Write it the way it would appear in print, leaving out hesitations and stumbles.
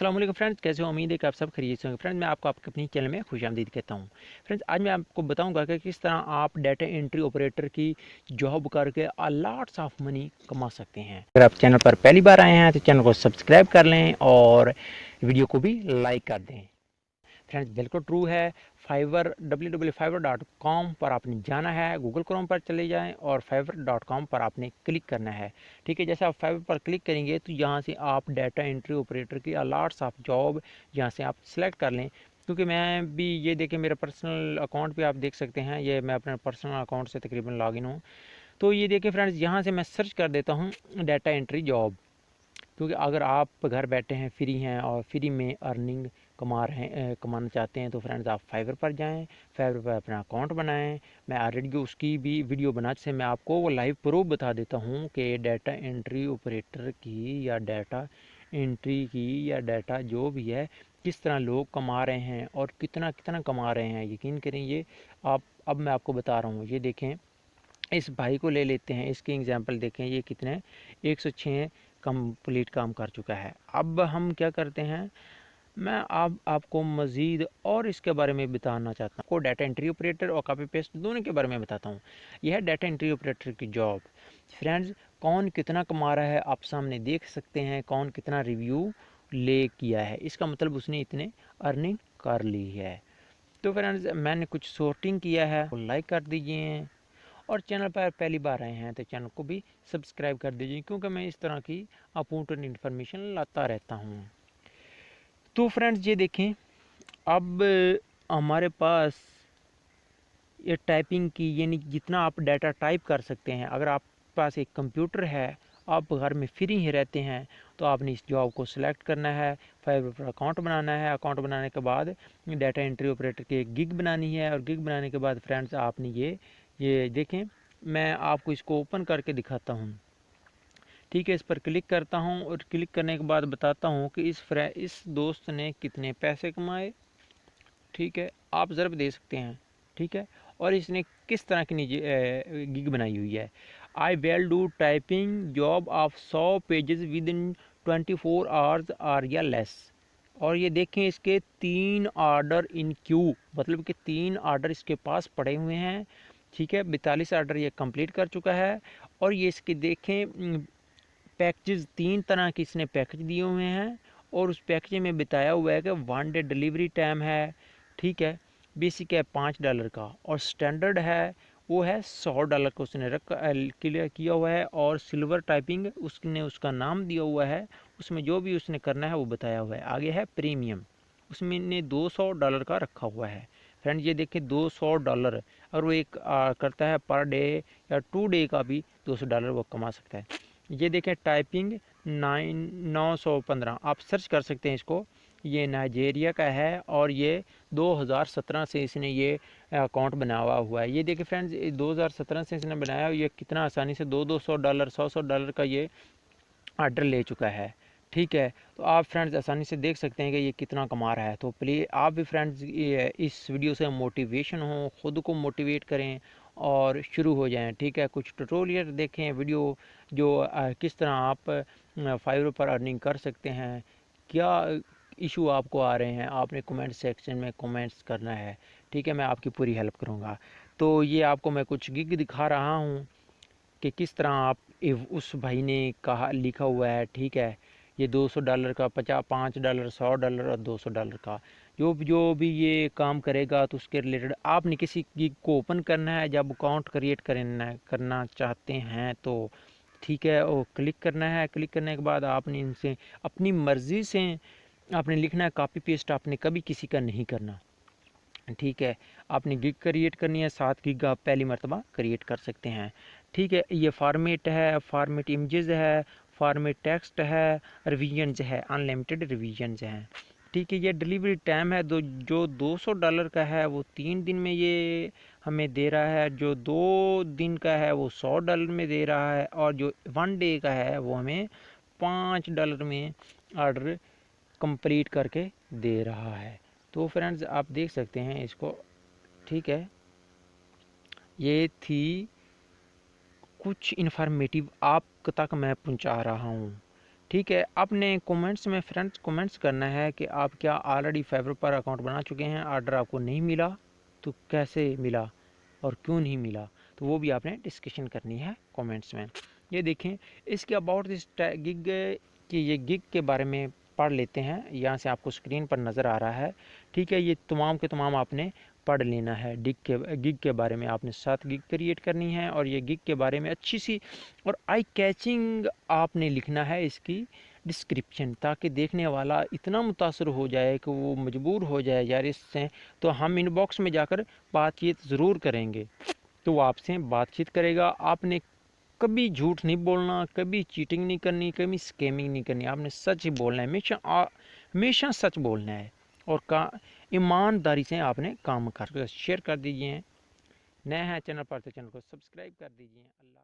अस्सलाम वालेकुम फ्रेंड्स, कैसे हो? उम्मीद है कि आप सब खैरियत से होंगे। फ्रेंड्स, मैं आपको आपके अपनी चैनल में खुशामदीद कहता हूं। फ्रेंड्स, आज मैं आपको बताऊंगा कि किस तरह आप डाटा एंट्री ऑपरेटर की जॉब करके लॉट्स ऑफ मनी कमा सकते हैं। अगर आप चैनल पर पहली बार आए हैं तो चैनल को सब्सक्राइब कर लें और वीडियो को भी लाइक कर दें। फ्रेंड्स, बिल्कुल ट्रू है। www.fiverr.com पर आपने जाना है, गूगल क्रोम पर चले जाएं और fiverr.com पर आपने क्लिक करना है। ठीक है, जैसे आप फाइवर पर क्लिक करेंगे तो यहाँ से आप डाटा एंट्री ऑपरेटर की लॉट्स ऑफ जॉब यहाँ से आप सिलेक्ट कर लें। क्योंकि मैं भी ये देखें, मेरा पर्सनल अकाउंट भी आप देख सकते हैं, ये मैं अपने पर्सनल अकाउंट से तकरीबन लॉगिन हूँ। तो ये देखिए फ्रेंड्स, यहाँ से मैं सर्च कर देता हूँ डाटा एंट्री जॉब। क्योंकि अगर आप घर बैठे हैं, फ्री हैं और फ्री में अर्निंग कमाना चाहते हैं तो फ्रेंड्स आप फाइवर पर जाएं, फाइवर पर अपना अकाउंट बनाएं। मैं ऑलरेडी उसकी भी वीडियो बना से मैं आपको वो लाइव प्रूफ बता देता हूं कि डाटा एंट्री ऑपरेटर की या डाटा एंट्री की या डाटा जो भी है किस तरह लोग कमा रहे हैं और कितना कितना कमा रहे हैं। यकीन करें, ये आप अब मैं आपको बता रहा हूँ। ये देखें, इस भाई को ले लेते हैं, इसके एग्जांपल देखें, ये कितने 106 कंप्लीट काम कर चुका है। अब हम क्या करते हैं, मैं अब आपको मज़ीद और इसके बारे में बताना चाहता हूँ। को डाटा एंट्री ऑपरेटर और कॉपी पेस्ट दोनों के बारे में बताता हूँ। यह है डाटा एंट्री ऑपरेटर की जॉब। फ्रेंड्स, कौन कितना कमा रहा है आप सामने देख सकते हैं, कौन कितना रिव्यू ले किया है, इसका मतलब उसने इतने अर्निंग कर ली है। तो फ्रेंड्स, मैंने कुछ सॉर्टिंग किया है, लाइक कर दीजिए और चैनल पर पहली बार आए हैं तो चैनल को भी सब्सक्राइब कर दीजिए, क्योंकि मैं इस तरह की अपूर्व इन्फॉर्मेशन लाता रहता हूँ। तो फ्रेंड्स, ये देखें, अब हमारे पास ये टाइपिंग की यानी जितना आप डाटा टाइप कर सकते हैं। अगर आप पास एक कंप्यूटर है, आप घर में फ्री ही रहते हैं, तो आपने इस जॉब को सिलेक्ट करना है, फाइवर पर अकाउंट बनाना है। अकाउंट बनाने के बाद डाटा एंट्री ऑपरेटर की एक गिग बनानी है और गिग बनाने के बाद फ्रेंड्स आपने ये देखें, मैं आपको इसको ओपन करके दिखाता हूँ। ठीक है, इस पर क्लिक करता हूँ और क्लिक करने के बाद बताता हूँ कि इस दोस्त ने कितने पैसे कमाए। ठीक है, आप ज़रूर दे सकते हैं। ठीक है, और इसने किस तरह की निजी गिग बनाई हुई है। I will do typing job of 100 pages within 24 hours or या लेस। और ये देखें, इसके 3 ऑर्डर इन क्यू, मतलब कि 3 ऑर्डर इसके पास पड़े हुए हैं। ठीक है, 42 ऑर्डर ये कंप्लीट कर चुका है। और ये इसके देखें पैकेजेस, 3 तरह के इसने पैकेज दिए हुए हैं और उस पैकेज में बताया हुआ है कि 1 डे डिलीवरी टाइम है। ठीक है, बेसिक है $5 का और स्टैंडर्ड है वो है $100 का उसने क्लियर किया हुआ है। और सिल्वर टाइपिंग उसने उसका नाम दिया हुआ है, उसमें जो भी उसने करना है वो बताया हुआ है। आगे है प्रीमियम, उसमें ने $200 का रखा हुआ है। फ्रेंड, ये देखिए $200, अगर वो एक करता है पर डे या 2 डे का भी $200 वो कमा सकता है। ये देखें टाइपिंग 915, आप सर्च कर सकते हैं इसको। ये नाइजेरिया का है और ये 2017 से इसने ये अकाउंट बनाया हुआ है। ये देखिए फ्रेंड्स, 2017 से इसने बनाया, ये कितना आसानी से $200 $100 का ये ऑर्डर ले चुका है। ठीक है, तो आप फ्रेंड्स आसानी से देख सकते हैं कि ये कितना कमा रहा है। तो प्लीज़ आप भी फ्रेंड्स इस वीडियो से मोटिवेशन हो, ख़ुद को मोटिवेट करें और शुरू हो जाएं। ठीक है, कुछ ट्यूटोरियल देखें वीडियो, जो किस तरह आप फाइवर पर अर्निंग कर सकते हैं। क्या इशू आपको आ रहे हैं, आपने कमेंट सेक्शन में कमेंट्स करना है। ठीक है, मैं आपकी पूरी हेल्प करूँगा। तो ये आपको मैं कुछ गिग दिखा रहा हूँ कि किस तरह आप उस भाई ने कहा, लिखा हुआ है। ठीक है, ये $200 का, $5 $100 और $200 का जो भी ये काम करेगा तो उसके रिलेटेड आपने किसी गिग को ओपन करना है। जब अकाउंट क्रिएट करना चाहते हैं तो ठीक है, वो क्लिक करना है। क्लिक करने के बाद आपने इनसे अपनी मर्ज़ी से आपने लिखना है, कॉपी पेस्ट आपने कभी किसी का नहीं करना। ठीक है, आपने गिग क्रिएट करनी है, 7 गिग आप पहली मरतबा क्रिएट कर सकते हैं। ठीक है, ये फॉर्मेट है, फॉर्मेट इमेजेस है, फॉर्मेट टेक्स्ट है, रिवीजन्स है, अनलिमिटेड रिवीजन्स हैं। ठीक है, ये डिलीवरी टाइम है जो $200 का है वो 3 दिन में ये हमें दे रहा है, जो 2 दिन का है वो $100 में दे रहा है और जो 1 डे का है वो हमें $5 में ऑर्डर कंप्लीट करके दे रहा है। तो फ्रेंड्स आप देख सकते हैं इसको। ठीक है, ये थी कुछ इन्फॉर्मेटिव आप तक मैं पहुंचा रहा हूं। ठीक है, आपने कमेंट्स में फ्रेंड्स कमेंट्स करना है कि आप क्या ऑलरेडी फाइवर पर अकाउंट बना चुके हैं, ऑर्डर आपको नहीं मिला तो कैसे मिला और क्यों नहीं मिला, तो वो भी आपने डिस्कशन करनी है कमेंट्स में। ये देखें, इसके अबाउट दिस गिग कि ये गिग के बारे में पढ़ लेते हैं। यहाँ से आपको स्क्रीन पर नज़र आ रहा है, ठीक है। ये तमाम के तमाम आपने पढ़ लेना है। गिग के बारे में आपने 7 गिग क्रिएट करनी है और ये गिग के बारे में अच्छी सी और आई कैचिंग आपने लिखना है इसकी डिस्क्रिप्शन, ताकि देखने वाला इतना मुतासर हो जाए कि वो मजबूर हो जाए यार इससे तो हम इनबॉक्स में जाकर बातचीत ज़रूर करेंगे, तो वो आपसे बातचीत करेगा। आपने कभी झूठ नहीं बोलना, कभी चीटिंग नहीं करनी, कभी स्कैमिंग नहीं करनी, आपने सच ही बोलना है, हमेशा सच बोलना है और ईमानदारी से आपने काम कर शेयर कर दीजिए। नए हैं चैनल पर तो चैनल को सब्सक्राइब कर दीजिए। अल्लाह।